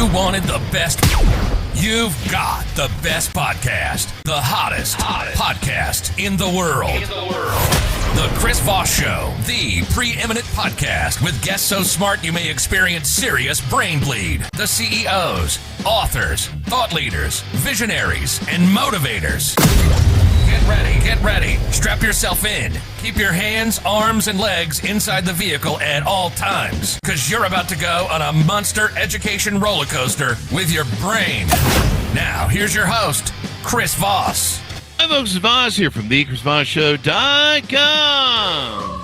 You wanted the best. You've got the best podcast. The hottest podcast in the world. The Chris Voss Show, the preeminent podcast with guests so smart you may experience serious brain bleed. The CEOs, authors, thought leaders, visionaries, and motivators. Get ready. Strap yourself in. Keep your hands, arms, and legs inside the vehicle at all times, because you're about to go on a monster education roller coaster with your brain. Now, here's your host, Chris Voss. Hi, folks. Voss here from the ChrisVossShow.com.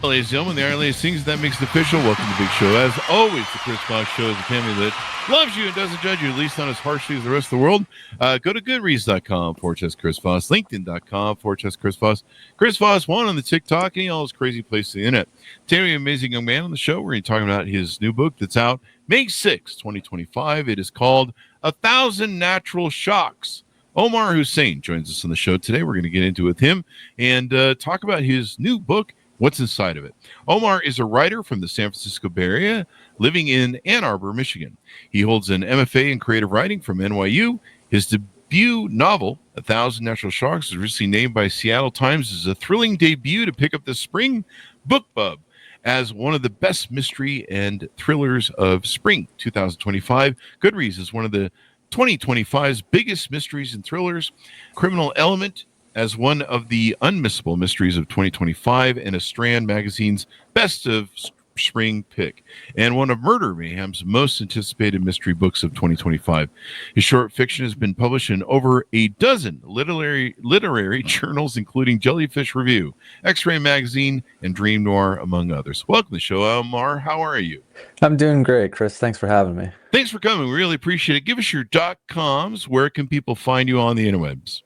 Ladies and gentlemen, the Iron Lady sings, that makes it official. Welcome to the big show. As always, the Chris Voss Show is a family that loves you and doesn't judge you, at least not as harshly as the rest of the world. Go to goodreads.com/Chris Voss, LinkedIn.com/Chris Voss, Chris Voss 1 on the TikTok, and all those crazy places on the internet. Today, we have an amazing young man on the show. We're going to be talking about his new book that's out May 6, 2025. It is called 1,000 Natural Shocks. Omar Hussain joins us on the show today. We're going to get into it with him and talk about his new book, what's inside of it. Omar is a writer from the San Francisco Bay Area, living in Ann Arbor, Michigan. He holds an MFA in creative writing from NYU. His debut novel, 1,000 Natural Shocks, was recently named by Seattle Times as a thrilling debut to pick up the spring BookBub as one of the best mystery and thrillers of spring 2025. Goodreads is one of the 2025's biggest mysteries and thrillers. Criminal Element as one of the unmissable mysteries of 2025, and a Strand Magazine's best of spring pick, and one of Murder Mayhem's most anticipated mystery books of 2025. His short fiction has been published in over a dozen literary journals, including Jellyfish Review, X-Ray Magazine, and Dream Noir, among others. Welcome to the show, Omar. How are you? I'm doing great, Chris. Thanks for having me. Thanks for coming. We really appreciate it. Give us your .coms. Where can people find you on the interwebs?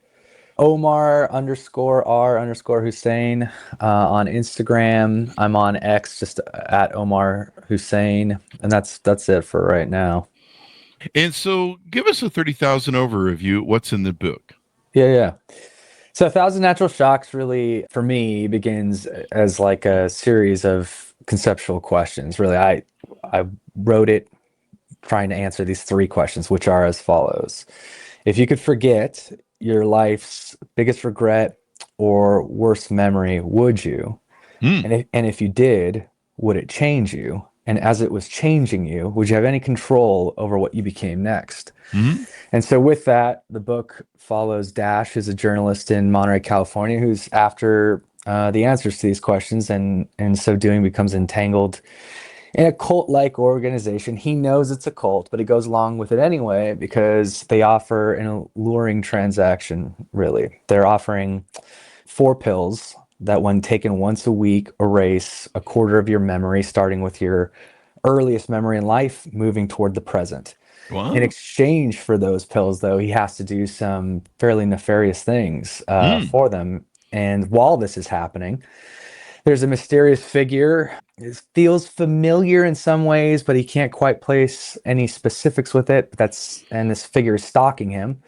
Omar_R_Hussain on Instagram. I'm on X, just at Omar Hussain, and that's it for right now. And so, give us a 30,000 overview. What's in the book? Yeah. So, 1,000 Natural Shocks really, for me, begins as like a series of conceptual questions. Really, I wrote it trying to answer these three questions, which are as follows: if you could forget your life's biggest regret or worst memory, would you? And if you did, would it change you? And as it was changing you, would you have any control over what you became next? And so with that, the book follows Dash, who's a journalist in Monterey, California, who's after the answers to these questions, and in so doing becomes entangled in a cult-like organization. He knows it's a cult, but he goes along with it anyway because they offer an alluring transaction, really. They're offering 4 pills that, when taken once a week, erase a quarter of your memory, starting with your earliest memory in life, moving toward the present. Wow. In exchange for those pills, though, he has to do some fairly nefarious things for them. And while this is happening, there's a mysterious figure. It feels familiar in some ways, but he can't quite place any specifics with it. And this figure is stalking him.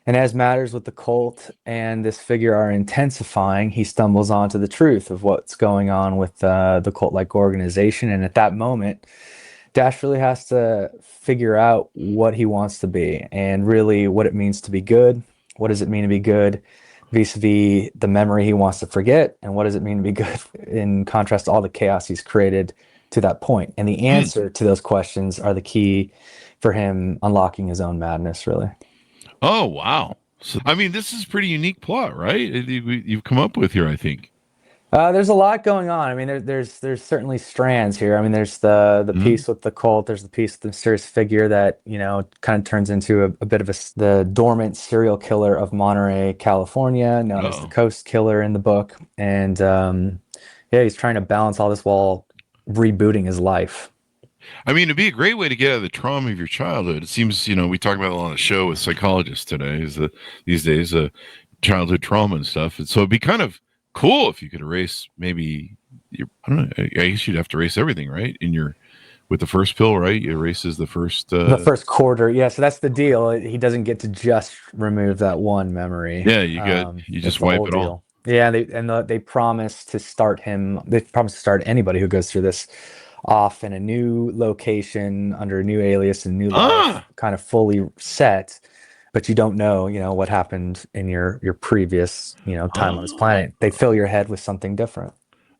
And as matters with the cult and this figure are intensifying, he stumbles onto the truth of what's going on with the cult-like organization. And at that moment, Dash really has to figure out what he wants to be, and really what it means to be good. What does it mean to be good vis-a-vis the memory he wants to forget, and what does it mean to be good in contrast to all the chaos he's created to that point? And the answer to those questions are the key for him unlocking his own madness, really. Oh, wow. So, I mean, this is a pretty unique plot, right? You've come up with here, I think. There's a lot going on. I mean, there's certainly strands here. I mean, there's the piece with the cult. There's the piece with the mysterious figure that, kind of turns into a bit of the dormant serial killer of Monterey, California, known as the Coast Killer in the book. And he's trying to balance all this while rebooting his life. I mean, it'd be a great way to get out of the trauma of your childhood. It seems, we talk about it on the show with psychologists today, these days, childhood trauma and stuff. And so it'd be kind of cool if you could erase maybe I don't know, I guess you'd have to erase everything, right? With the first pill, right? It erases the first quarter. Yeah, so that's the deal. He doesn't get to just remove that one memory. Yeah, you just wipe it all. Yeah, they promise to start him. They promise to start anybody who goes through this off in a new location under a new alias and new life, Ah, kind of fully set, but you don't know, what happened in your previous, time on this planet. They fill your head with something different.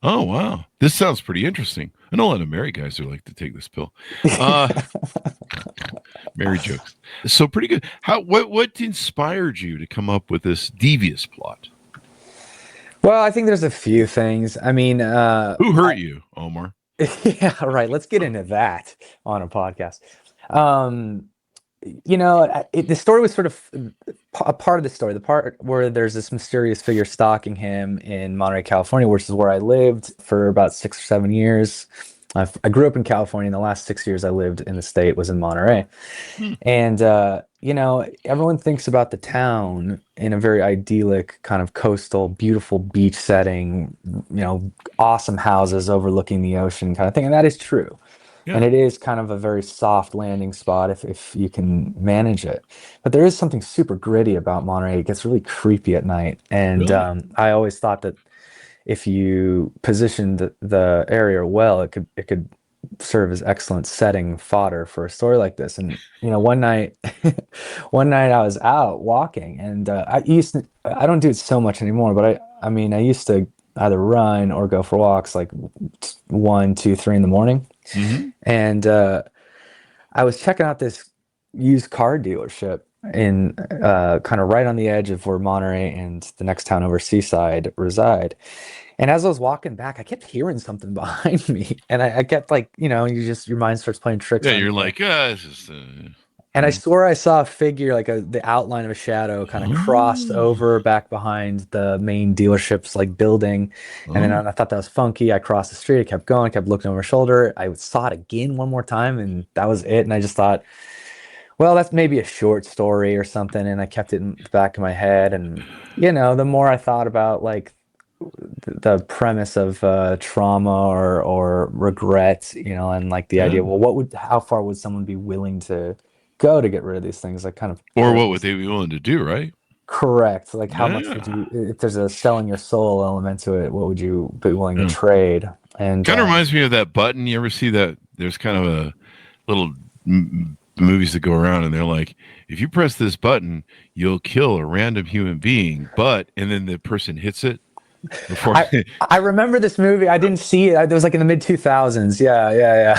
oh, wow. This sounds pretty interesting. I know a lot of married guys who like to take this pill. Uh, married jokes. So pretty good. What inspired you to come up with this devious plot? Well, I think there's a few things. I mean, Who hurt you, Omar? yeah, right. Let's get into that on a podcast. The story was sort of a part of the story, the part where there's this mysterious figure stalking him in Monterey, California, which is where I lived for about 6 or 7 years. I grew up in California. And the last 6 years I lived in the state was in Monterey. And, everyone thinks about the town in a very idyllic kind of coastal, beautiful beach setting, awesome houses overlooking the ocean kind of thing. And that is true. Yeah. And it is kind of a very soft landing spot if you can manage it. But there is something super gritty about Monterey. It gets really creepy at night. And Really? I always thought that if you positioned the area well, it could serve as excellent setting fodder for a story like this. And one night I was out walking, and I don't do it so much anymore, but I used to either run or go for walks like 1, 2, 3 in the morning. Mm-hmm. And I was checking out this used car dealership in kind of right on the edge of where Monterey and the next town over, Seaside, reside. And as I was walking back, I kept hearing something behind me, and I kept your mind starts playing tricks. Yeah, on you're you. like, it's just. And I swore I saw a figure, like the outline of a shadow, kind of crossed over back behind the main dealership's building. And then I thought that was funky. I crossed the street. I kept going. I kept looking over my shoulder. I saw it again one more time, and that was it. And I just thought, well, that's maybe a short story or something. And I kept it in the back of my head. And the more I thought about the premise of trauma or regret, and the idea, well, how far would someone be willing to go to get rid of these things? Or what would they be willing to do, right? Correct. How much would you, if there's a selling your soul element to it, what would you be willing to trade? And kind of reminds me of that button. You ever see that? There's kind of a little movies that go around, and they're like, if you press this button, you'll kill a random human being, and then the person hits it. Before I remember this movie. I didn't see it. It was in the mid 2000s. Yeah.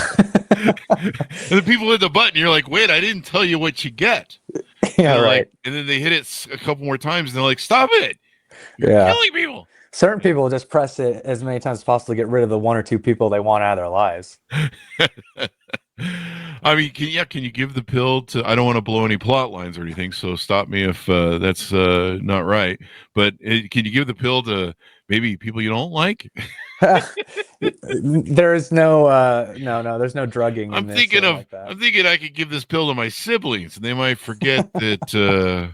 And the people hit the button. You're like, wait, I didn't tell you what you get. Yeah, right. And then they hit it a couple more times, and they're like, stop it. You're killing people. Certain people just press it as many times as possible to get rid of the 1 or 2 people they want out of their lives. I mean, can you give the pill to? I don't want to blow any plot lines or anything, so stop me if that's not right. But can you give the pill to maybe people you don't like? There's no there's no drugging. I'm thinking I could give this pill to my siblings, and they might forget that.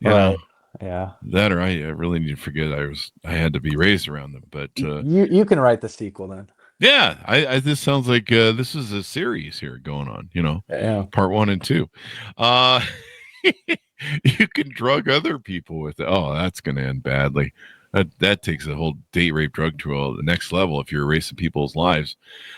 Right. Yeah. That, or I really need to forget I had to be raised around them. But you can write the sequel then. Yeah, I this sounds like this is a series here going on, Yeah. Part 1 and 2. You can drug other people with it. Oh, that's going to end badly. That takes a whole date rape drug to the next level if you're erasing people's lives.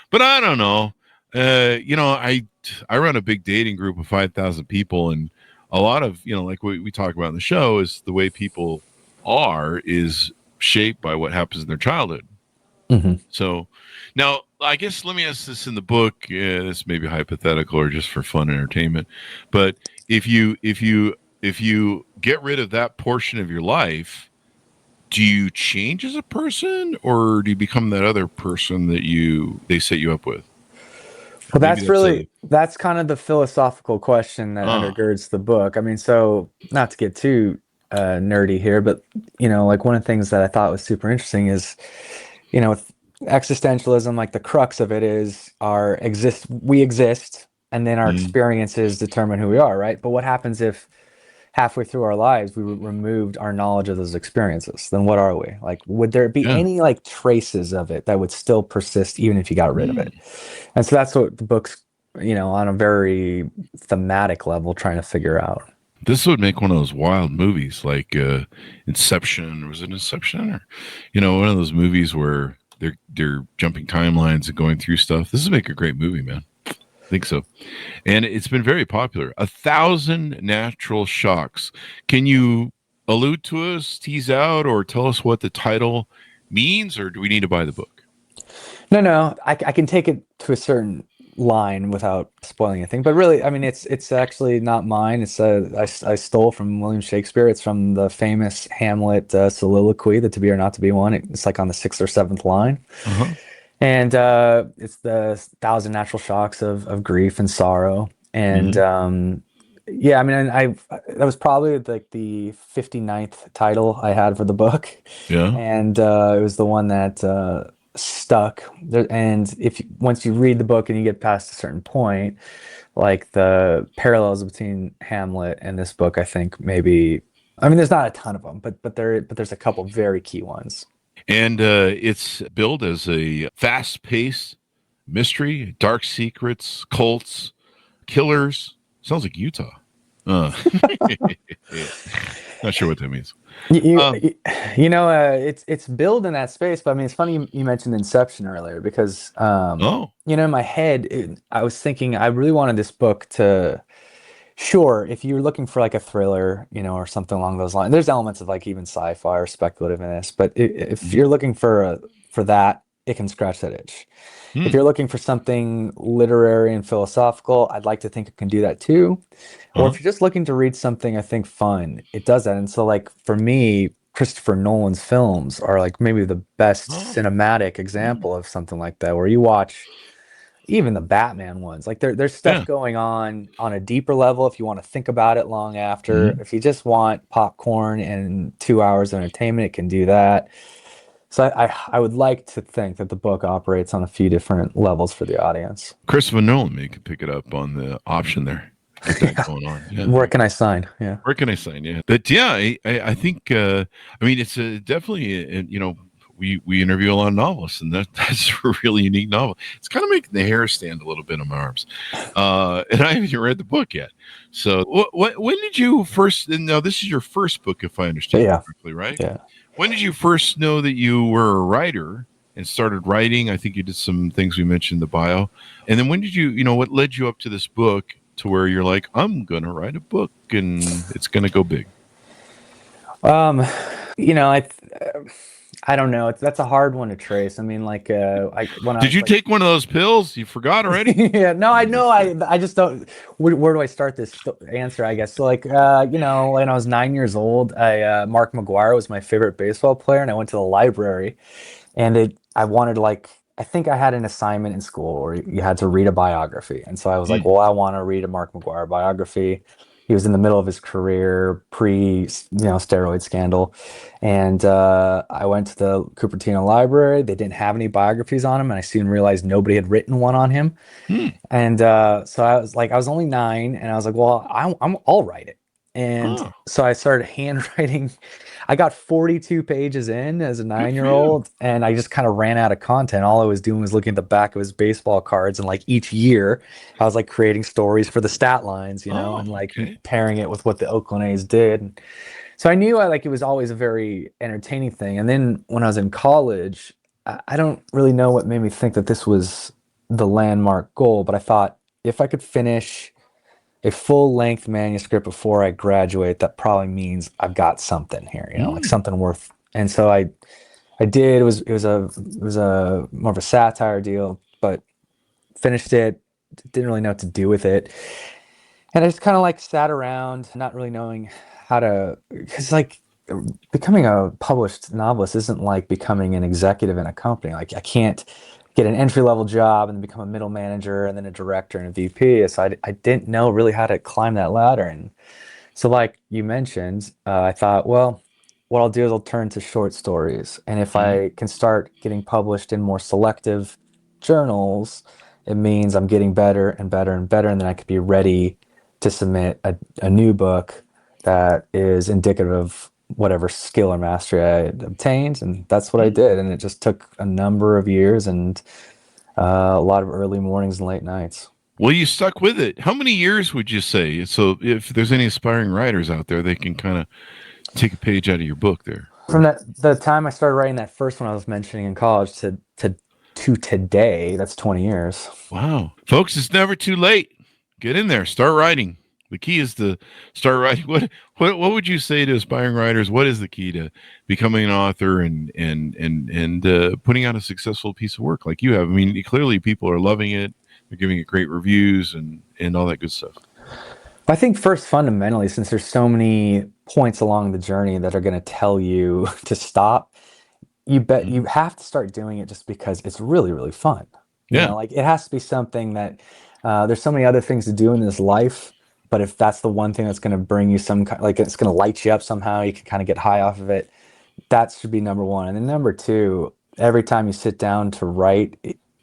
But I don't know. I run a big dating group of 5,000 people, and a lot of, like what we talk about in the show, is the way people is shaped by what happens in their childhood. Mm-hmm. So now, I guess let me ask this in the book. This may be hypothetical or just for fun entertainment, but if you get rid of that portion of your life, do you change as a person, or do you become that other person that they set you up with? Well, that's kind of the philosophical question that undergirds the book. I mean, so not to get too nerdy here, but one of the things that I thought was super interesting is, with existentialism, the crux of it is we exist, and then our experiences determine who we are, right? But what happens if halfway through our lives we removed our knowledge of those experiences? Then what are we? Would there be any traces of it that would still persist even if you got rid of it? And so that's what the book's on a very thematic level trying to figure out. This would make one of those wild movies like Inception. Was it Inception? Or one of those movies where they're jumping timelines and going through stuff. This would make a great movie, man. I think so. And it's been very popular. 1,000 Natural Shocks. Can you allude to us, tease out, or tell us what the title means, or do we need to buy the book? No, I can take it to a certain line without spoiling anything. But really, I mean, it's actually not mine. I stole from William Shakespeare. It's from the famous Hamlet soliloquy, the to be or not to be one. It's like on the 6th or 7th line. Uh-huh. And it's the 1,000 natural shocks of grief and sorrow. And yeah, I mean, that was probably like the 59th title I had for the book. Yeah. And it was the one that stuck there. And once you read the book and you get past a certain point, like the parallels between Hamlet and this book, I think maybe, I mean, there's not a ton of them, but there's a couple very key ones. And it's billed as a fast-paced mystery, dark secrets, cults, killers. Sounds like Utah. Not sure what that means. It's billed in that space, but I mean, it's funny you mentioned Inception earlier because, in my head, I was thinking I really wanted this book to, sure, if you're looking for like a thriller, or something along those lines, there's elements of like even sci-fi or speculative in this, but if you're looking for that, it can scratch that itch. If you're looking for something literary and philosophical, I'd like to think it can do that too. Or if you're just looking to read something, I think fun, it does that. And so like for me, Christopher Nolan's films are like maybe the best cinematic example of something like that, where you watch even the Batman ones, like there's stuff going on a deeper level if you want to think about it long after. If you just want popcorn and 2 hours of entertainment, it can do that. So I would like to think that the book operates on a few different levels for the audience. Christopher Nolan, you can pick it up on the option there. Get that going on. Yeah. Where can I sign? Yeah. Where can I sign? Yeah. But yeah, I think, I mean, it's definitely, we interview a lot of novelists, and that's a really unique novel. It's kind of making the hair stand a little bit on my arms. And I haven't even read the book yet. So when did you first, and now this is your first book, if I understand correctly, right? Yeah. When did you first know that you were a writer and started writing? I think you did some things we mentioned in the bio. And then when did you, what led you up to this book to where you're like, I'm going to write a book and it's going to go big? I don't know. That's a hard one to trace. I mean, like, did you take one of those pills? You forgot already? Yeah, no, I know. I just don't. Where do I start this answer? I guess so. Like, when I was 9 years old, Mark McGwire was my favorite baseball player, and I went to the library, and I wanted I think I had an assignment in school where you had to read a biography, and so I was like, well, I want to read a Mark McGwire biography. He was in the middle of his career, steroid scandal. And I went to the Cupertino Library. They didn't have any biographies on him. And I soon realized nobody had written one on him. And so I was only 9. And I was like, well, I'll write it. And so I started handwriting. I got 42 pages in as a 9-year-old, and I just kind of ran out of content. All I was doing was looking at the back of his baseball cards, and like each year I was like creating stories for the stat lines, and pairing it with what the Oakland A's did. And so I knew it was always a very entertaining thing. And then when I was in college, I don't really know what made me think that this was the landmark goal, but I thought if I could finish a full-length manuscript before I graduate, that probably means I've got something here, like something worth. And so I did. It was a more of a satire deal, but finished it. Didn't really know what to do with it, and I just kind of sat around, not really knowing how to. Because becoming a published novelist isn't like becoming an executive in a company. Like I can't get an entry-level job and then become a middle manager and then a director and a VP. So I didn't know really how to climb that ladder. And so like you mentioned, I thought, well, what I'll do is I'll turn to short stories. And if I can start getting published in more selective journals, it means I'm getting better and better and better. And then I could be ready to submit a new book that is indicative of whatever skill or mastery I obtained. And that's what I did. And it just took a number of years and a lot of early mornings and late nights. Well, you stuck with it. How many years would you say? So if there's any aspiring writers out there, they can kind of take a page out of your book there. From the time I started writing that first one I was mentioning in college to today, that's 20 years. Wow. Folks, it's never too late. Get in there. Start writing. The key is to start writing. What would you say to aspiring writers? What is the key to becoming an author and putting out a successful piece of work like you have? I mean, clearly people are loving it. They're giving it great reviews and all that good stuff. I think first, fundamentally, since there's so many points along the journey that are going to tell you to stop, you have to start doing it just because it's really, really fun. Yeah. Like it has to be something that there's so many other things to do in this life, but if that's the one thing that's going to bring you some like it's going to light you up somehow, you can kind of get high off of it. That should be number one. And then number two, every time you sit down to write,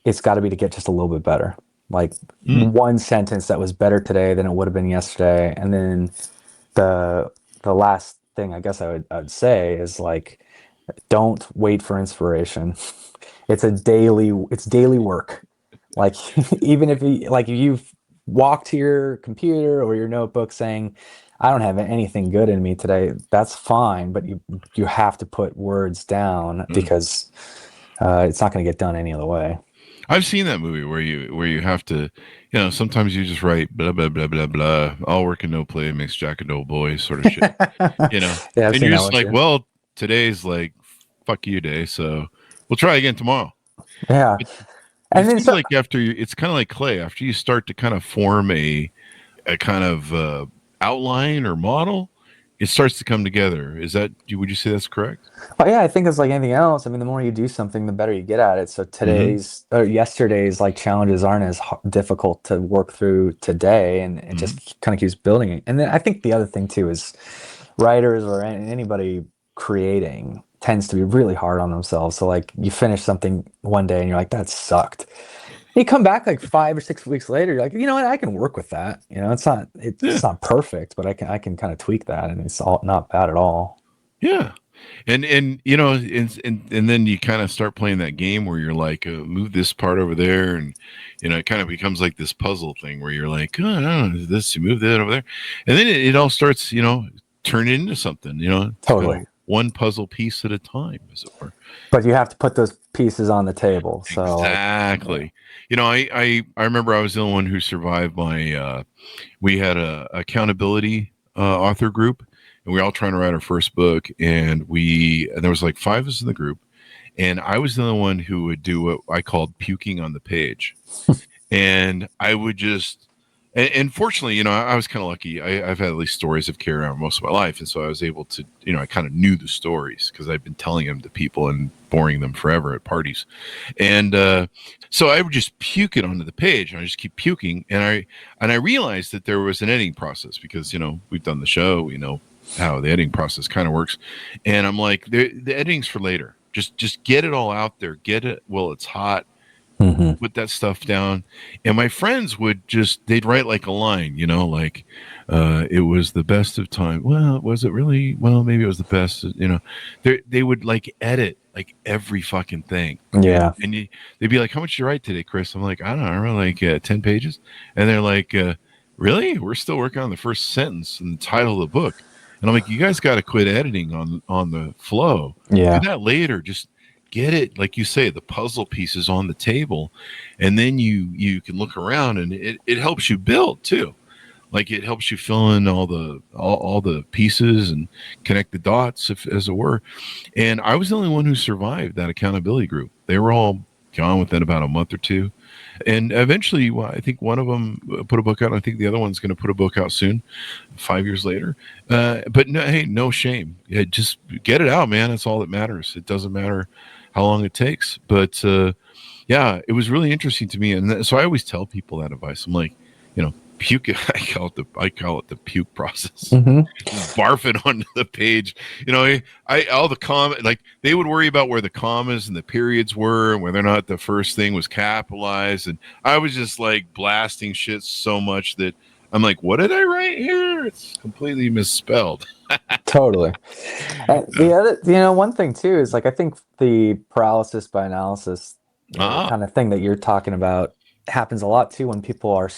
it's got to be to get just a little bit better. Like one sentence that was better today than it would have been yesterday. And then the last thing I guess I would say is like, don't wait for inspiration. It's daily work. Like even if you've walked to your computer or your notebook saying, I don't have anything good in me today, that's fine, but you have to put words down because it's not going to get done any other way. I've seen that movie where you have to, sometimes you just write blah blah blah blah blah. All work and no play makes Jack a dull boy, sort of shit. Yeah, and you're just like, well, today's like fuck you day, so we'll try again tomorrow. Yeah, and then like it's kind of like clay. After you start to kind of form a kind of outline or model, it starts to come together. Would you say that's correct? Well, yeah, I think it's like anything else. I mean, the more you do something, the better you get at it. So yesterday's like challenges aren't as difficult to work through today, and it just kind of keeps building it. And then I think the other thing too is writers or anybody creating tends to be really hard on themselves. So like you finish something one day and you're like, that sucked. You come back like 5 or 6 weeks later, you're like, you know what, I can work with that. It's not perfect, but I can kind of tweak that, and it's not bad at all. Yeah. And then you kind of start playing that game where you're like, move this part over there, and it kind of becomes like this puzzle thing where you're like, oh, no, this, you move that over there, and then it all starts, turn into something, Totally. One puzzle piece at a time, as it were. But you have to put those pieces on the table. So exactly. I remember I was the only one who survived my. We had a accountability author group, and we were all trying to write our first book, and there was like 5 of us in the group, and I was the only one who would do what I called puking on the page, and I would just. And fortunately, I was kind of lucky. I've had at least stories I've carried around most of my life. And so I was able to, I kind of knew the stories because I've been telling them to people and boring them forever at parties. And so I would just puke it onto the page, and I just keep puking. And I realized that there was an editing process because, we've done the show. We know how the editing process kind of works. And I'm like, the editing's for later. Just get it all out there. Get it while it's hot. Put that stuff down, and my friends they'd write like a line, like it was the best of time. Well, was it really? Well, maybe it was the best. They would like edit like every fucking thing. Yeah, and they'd be like, "How much did you write today, Chris?" I'm like, "I don't know, like 10 pages," and they're like, "Really? We're still working on the first sentence and the title of the book." And I'm like, "You guys got to quit editing on the flow. Yeah, do that later. Just." Get it, like you say, the puzzle pieces on the table, and then you can look around, and it helps you build too. Like it helps you fill in all the pieces and connect the dots, as it were. And I was the only one who survived that accountability group. They were all gone within about a month or two, and eventually, I think one of them put a book out. I think the other one's going to put a book out soon, 5 years later. But no, hey, no shame. Yeah, just get it out, man. That's all that matters. It doesn't matter how long it takes. But yeah, it was really interesting to me. And so I always tell people that advice. I'm like, puke. I call it the puke process. Just barf it onto the page. All the comment, like they would worry about where the commas and the periods were and whether or not the first thing was capitalized. And I was just like blasting shit so much that I'm like, what did I write here? It's completely misspelled. Totally. The other, one thing too is like I think the paralysis by analysis kind of thing that you're talking about happens a lot too when people are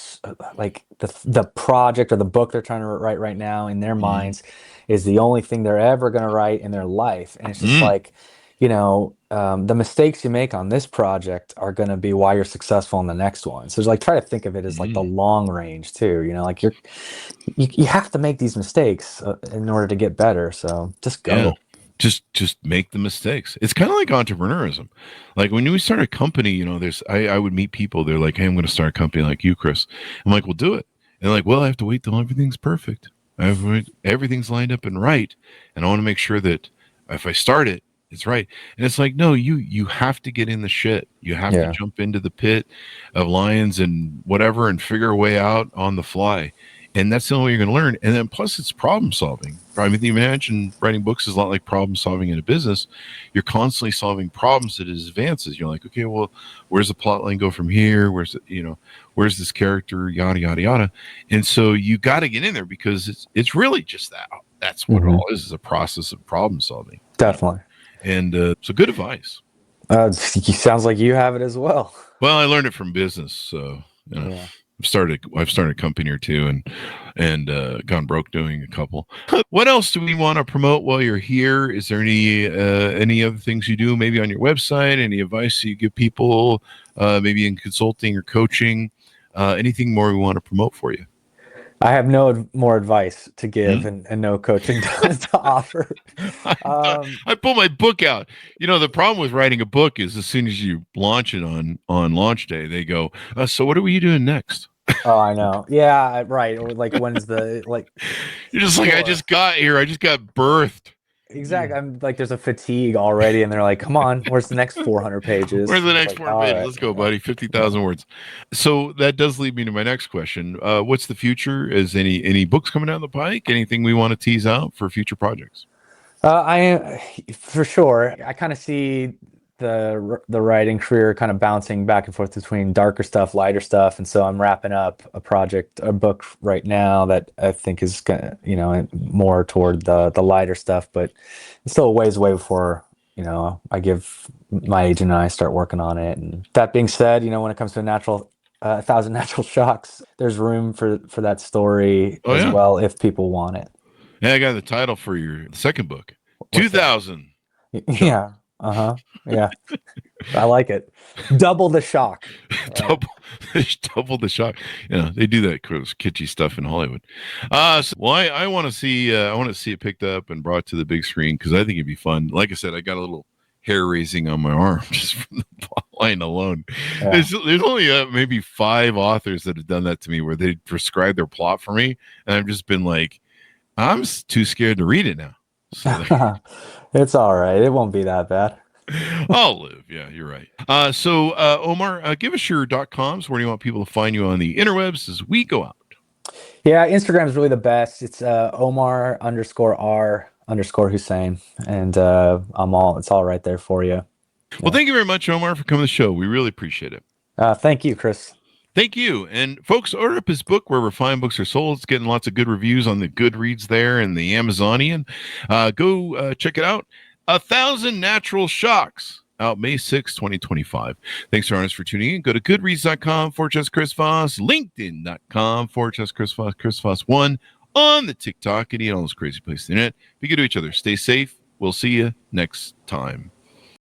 like the project or the book they're trying to write right now in their minds is the only thing they're ever going to write in their life, and it's just like, the mistakes you make on this project are going to be why you're successful in the next one. So it's like, try to think of it as like the long range too, like you have to make these mistakes in order to get better. So just go. Yeah. Just make the mistakes. It's kind of like entrepreneurism. Like when we start a company, I would meet people. They're like, "Hey, I'm going to start a company like you, Chris." I'm like, "Well, do it." And they're like, "Well, I have to wait till everything's perfect. Everything's lined up and right, and I want to make sure that if I start it, it's right." And it's like, no, you have to get in the shit. You have to jump into the pit of lions and whatever, and figure a way out on the fly. And that's the only way you're going to learn. And then plus it's problem solving. I mean, imagine writing books is a lot like problem solving in a business. You're constantly solving problems that advances. You're like, okay, well, where's the plot line go from here? Where's this character, yada, yada, yada. And so you got to get in there because it's really just that. That's what it all is a process of problem solving. Definitely. And so good advice. Sounds like you have it as well. Well, I learned it from business. So, I've started a company or two and gone broke doing a couple. What else do we want to promote while you're here? Is there any other things you do maybe on your website? Any advice you give people maybe in consulting or coaching? Anything more we want to promote for you? I have no more advice to give and no coaching to offer. I pull my book out. The problem with writing a book is as soon as you launch it on launch day, they go, so what are we doing next? Oh, I know. Yeah, right. Or like, when's the You're just like, I just got here. I just got birthed. Exactly. I'm like, there's a fatigue already, and they're like, "Come on, where's the next 400 pages? Where's the next 400 pages? Right. Let's go, buddy. 50,000 words." So that does lead me to my next question. What's the future? Is any books coming down the pike? Anything we want to tease out for future projects? For sure. I kind of see the writing career kind of bouncing back and forth between darker stuff, lighter stuff, and so I'm wrapping up a book right now that I think is gonna, more toward the lighter stuff, but it's still a ways away before I give my agent and I start working on it. And that being said, when it comes to 1,000 Natural Shocks, there's room for that story as well if people want it. Yeah, I got the title for your second book. What's 2,000. Yeah. Yeah. I like it. Double the shock. Double the shock. They do that kitschy stuff in Hollywood. I want to see it picked up and brought to the big screen because I think it'd be fun. Like I said, I got a little hair raising on my arm just from the plot line alone. Yeah. There's only maybe 5 authors that have done that to me where they prescribe their plot for me, and I've just been like, I'm too scared to read it now. So it's all right. It won't be that bad. I'll live. Yeah, you're right. So Omar, give us your .coms. Where do you want people to find you on the interwebs as we go out? Yeah, Instagram is really the best. It's Omar _R_ Hussain, and it's all right there for you. Well, thank you very much, Omar, for coming to the show. We really appreciate it. Thank you, Chris. Thank you. And folks, order up his book wherever fine books are sold. It's getting lots of good reviews on the Goodreads there and the Amazonian. Go check it out. 1,000 Natural Shocks, out May 6, 2025. Thanks to for tuning in. Go to goodreads.com/Chris Voss, linkedin.com/Chris Voss, Chris Voss1 on the TikTok and all those crazy places on the internet. Be good to each other. Stay safe. We'll see you next time.